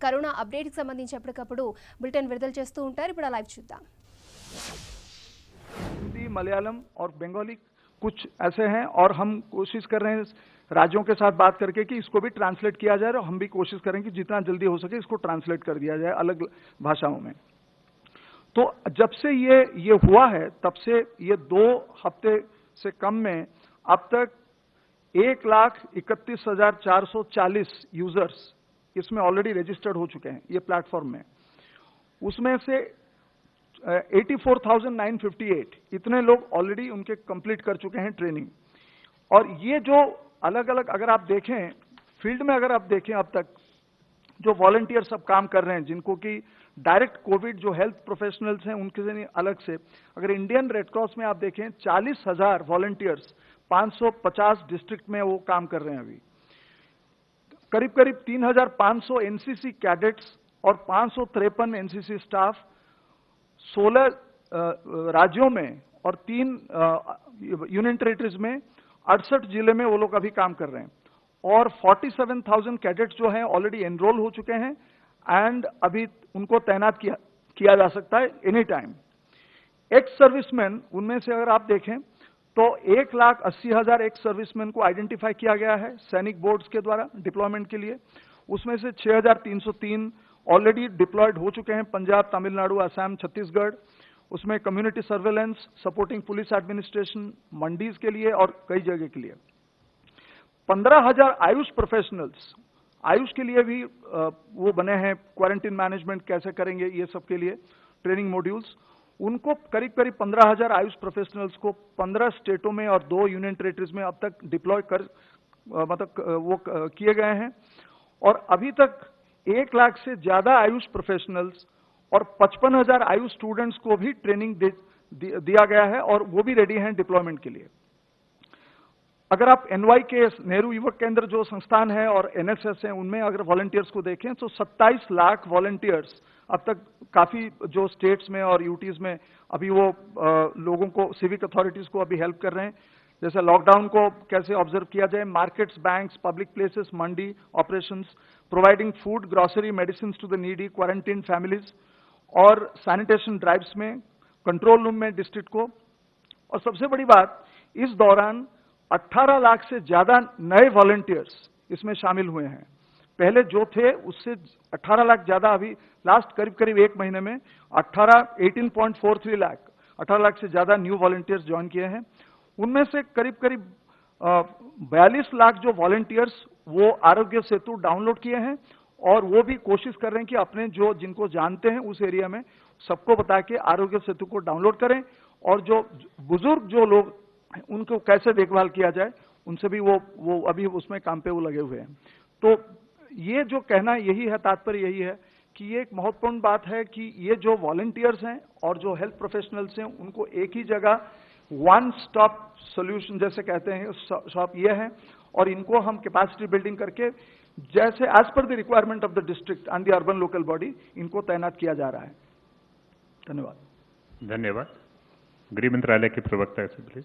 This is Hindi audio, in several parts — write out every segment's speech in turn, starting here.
కరోనా అప్డేట్కి సంబంధించి ఎప్పటికప్పుడు బులెటిన్ విడుదల చేస్తూ ఉంటారు. ఇప్పుడు ఆ లైవ్ చూద్దాం. हिंदी, मलयालम और बंगाली कुछ ऐसे हैं और हम कोशिश कर रहे हैं राज्यों के साथ बात करके कि इसको भी ट्रांसलेट किया जाए और हम भी कोशिश करें कि जितना जल्दी हो सके इसको ट्रांसलेट कर दिया जाए अलग भाषाओं में। तो जब से ये हुआ है तब से ये 2 हफ्ते से कम में अब तक 1,31,440 यूजर्स इसमें ऑलरेडी रजिस्टर्ड हो चुके हैं ये प्लेटफॉर्म में। उसमें से 84,958 इतने लोग ऑलरेडी उनके कंप्लीट कर चुके हैं ट्रेनिंग। और ये जो अलग अलग अगर आप देखें फील्ड में, अगर आप देखें अब तक जो वॉलंटियर सब काम कर रहे हैं जिनको कि डायरेक्ट कोविड जो हेल्थ प्रोफेशनल्स हैं उनके से अलग से, अगर इंडियन रेड क्रॉस में आप देखें 40,000 वॉलंटियर्स 550 डिस्ट्रिक्ट में वो काम कर रहे हैं। अभी करीब करीब 3,500 एनसीसी कैडेट्स और 553 एनसीसी स्टाफ 16 राज्यों में और 3 यूनियन टेरिटरीज में 68 जिले में वो लोग अभी काम कर रहे हैं। और 47,000 कैडेट्स जो हैं ऑलरेडी एनरोल हो चुके हैं एंड अभी उनको तैनात किया जा सकता है एनी टाइम। एक्स सर्विसमैन उनमें से अगर आप देखें तो 1,80,000 एक्स सर्विसमैन को आइडेंटिफाई किया गया है सैनिक बोर्ड्स के द्वारा डिप्लॉयमेंट के लिए। उसमें से 6,303 ऑलरेडी डिप्लॉयड हो चुके हैं पंजाब, तमिलनाडु, असम, छत्तीसगढ़। उसमें community surveillance, supporting police administration, mandis के लिए और कई जगह के लिए। 15,000 आयुष प्रोफेशनल्स, आयुष के लिए भी वो बने हैं, क्वारंटीन मैनेजमेंट कैसे करेंगे ये सब के लिए ट्रेनिंग मॉड्यूल्स। उनको करीब करीब 15,000 आयुष प्रोफेशनल्स को 15 स्टेटों में और 2 यूनियन टेरिटरीज में अब तक डिप्लॉय कर वो किए गए हैं। और अभी तक 1 लाख से ज्यादा आयुष प्रोफेशनल्स और 55,000 आयुष स्टूडेंट्स को भी ट्रेनिंग दिया गया है और वो भी रेडी हैं डिप्लॉयमेंट के लिए। अगर आप NYKS नेहरू युवक केंद्र जो संस्थान है और NSS है उनमें अगर वॉलंटियर्स को देखें तो 27 लाख वॉलंटियर्स अब तक काफी जो स्टेट्स में और यूटीज में अभी वो लोगों को, सिविक अथॉरिटीज को अभी हेल्प कर रहे हैं। जैसे लॉकडाउन को कैसे ऑब्जर्व किया जाए, markets, banks, public places, mandi operations, providing food, grocery, medicine to the needy, quarantine families और सैनिटेशन ड्राइव्स में, कंट्रोल रूम में डिस्ट्रिक्ट को। और सबसे बड़ी बात, इस दौरान 18 लाख से ज्यादा नए वॉलंटियर्स इसमें शामिल हुए हैं। पहले जो थे उससे 18 लाख ज्यादा अभी लास्ट करीब करीब 1 महीने में 18.43 लाख 18 लाख से ज्यादा न्यू वॉलंटियर्स ज्वाइन किए हैं। उनमें से करीब करीब 42 लाख जो वॉलंटियर्स वो आरोग्य सेतु डाउनलोड किए हैं और वो भी कोशिश कर रहे हैं कि अपने जो जिनको जानते हैं उस एरिया में सबको बता के आरोग्य सेतु को डाउनलोड करें और जो बुजुर्ग जो लोग उनको कैसे देखभाल किया जाए उनसे भी वो अभी उसमें काम पे वो लगे हुए हैं। तो ये जो कहना यही है, तात्पर्य यही है कि ये एक महत्वपूर्ण बात है कि ये जो वॉलंटियर्स हैं और जो हेल्थ प्रोफेशनल्स हैं उनको एक ही जगह वन स्टॉप सॉल्यूशन जैसे कहते हैं शॉप ये है और इनको हम कैपेसिटी बिल्डिंग करके जैसे as per the requirement of the district and the urban local body इनको तैनात किया जा रहा है। धन्यवाद। धन्यवाद। गृह मंत्रालय के प्रवक्ता से प्लीज।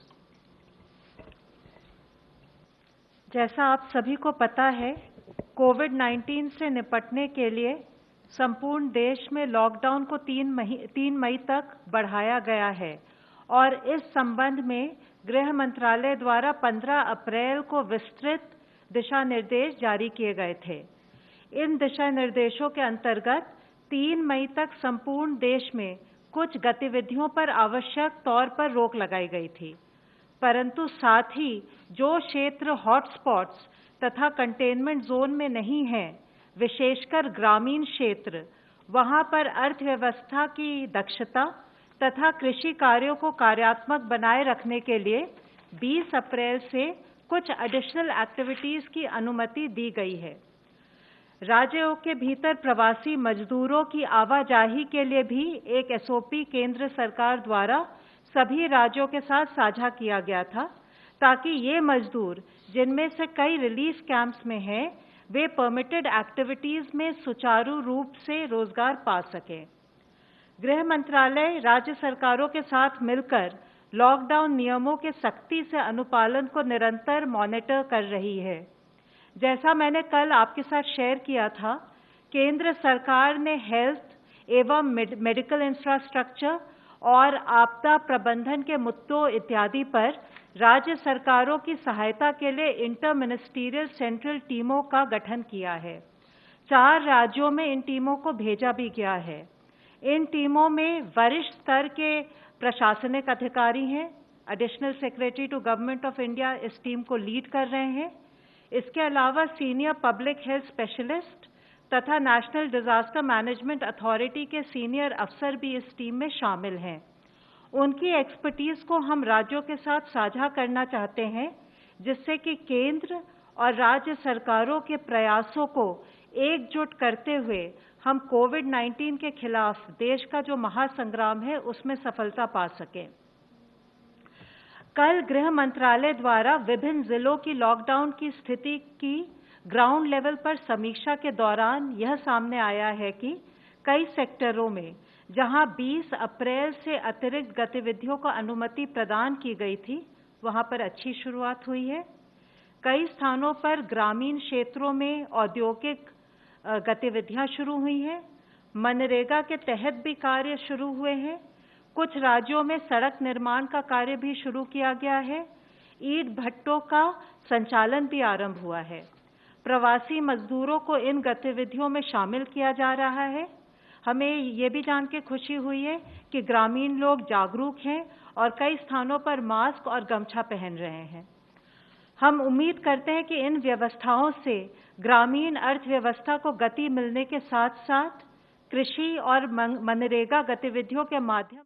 जैसा आप सभी को पता है, कोविड-19 से निपटने के लिए संपूर्ण देश में लॉकडाउन को 3 मई तक बढ़ाया गया है और इस संबंध में गृह मंत्रालय द्वारा 15 अप्रैल को विस्तृत दिशा निर्देश जारी किए गए थे। इन दिशा निर्देशों के अंतर्गत 3 मई तक संपूर्ण देश में कुछ गतिविधियों पर आवश्यक तौर पर रोक लगाई गई थी, परंतु साथ ही जो क्षेत्र हॉटस्पॉट्स तथा कंटेनमेंट जोन में नहीं है, विशेषकर ग्रामीण क्षेत्र, वहां पर अर्थव्यवस्था की दक्षता तथा कृषि कार्यों को कार्यात्मक बनाए रखने के लिए 20 अप्रैल से कुछ एडिशनल एक्टिविटीज की अनुमति दी गई है। राज्यों के भीतर प्रवासी मजदूरों की आवाजाही के लिए भी एक SOP केंद्र सरकार द्वारा सभी राज्यों के साथ साझा किया गया था ताकि ये मजदूर जिनमें से कई रिलीफ कैंप्स में हैं, वे परमिटेड एक्टिविटीज में सुचारू रूप से रोजगार पा सकें। गृह मंत्रालय राज्य सरकारों के साथ मिलकर लॉकडाउन नियमों के सख्ती से अनुपालन को निरंतर मॉनिटर कर रही है। जैसा मैंने कल आपके साथ शेयर किया था केंद्र सरकार ने हेल्थ एवं मेडिकल इंफ्रास्ट्रक्चर और आपदा प्रबंधन के मुद्दों इत्यादि पर राज्य सरकारों की सहायता के लिए इंटर मिनिस्टीरियल सेंट्रल टीमों का गठन किया है। 4 राज्यों में इन टीमों को भेजा भी गया है। इन टीमों में वरिष्ठ स्तर के प्रशासनिक अधिकारी हैं। Additional secretary to government of India इस टीम को लीड कर रहे हैं। इसके अलावा सीनियर पब्लिक हेल्थ स्पेशलिस्ट तथा नेशनल डिजास्टर मैनेजमेंट अथॉरिटी के सीनियर अफसर भी इस टीम में शामिल हैं। उनकी एक्सपर्टीज को हम राज्यों के साथ साझा करना चाहते हैं, जिससे कि केंद्र और राज्य सरकारों के प्रयासों को एकजुट करते हुए हम कोविड-19 के खिलाफ देश का जो महासंग्राम है उसमें सफलता पा सकें। कल गृह मंत्रालय द्वारा विभिन्न जिलों की लॉकडाउन की स्थिति की ग्राउंड लेवल पर समीक्षा के दौरान यह सामने आया है कि कई सेक्टरों में जहां 20 अप्रैल से अतिरिक्त गतिविधियों को अनुमति प्रदान की गई थी, वहां पर अच्छी शुरुआत हुई है। कई स्थानों पर ग्रामीण क्षेत्रों में औद्योगिक गतिविधियां शुरू हुई हैं। मनरेगा के तहत भी कार्य शुरू हुए हैं। कुछ राज्यों में सड़क निर्माण का कार्य भी शुरू किया गया है। ईंट भट्टों का संचालन भी आरंभ हुआ है। प्रवासी मजदूरों को इन गतिविधियों में शामिल किया जा रहा है। हमें ये भी जान के खुशी हुई है कि ग्रामीण लोग जागरूक हैं और कई स्थानों पर मास्क और गमछा पहन रहे हैं। हम उम्मीद करते हैं कि इन व्यवस्थाओं से ग्रामीण अर्थव्यवस्था को गति मिलने के साथ साथ कृषि और मनरेगा गतिविधियों के माध्यम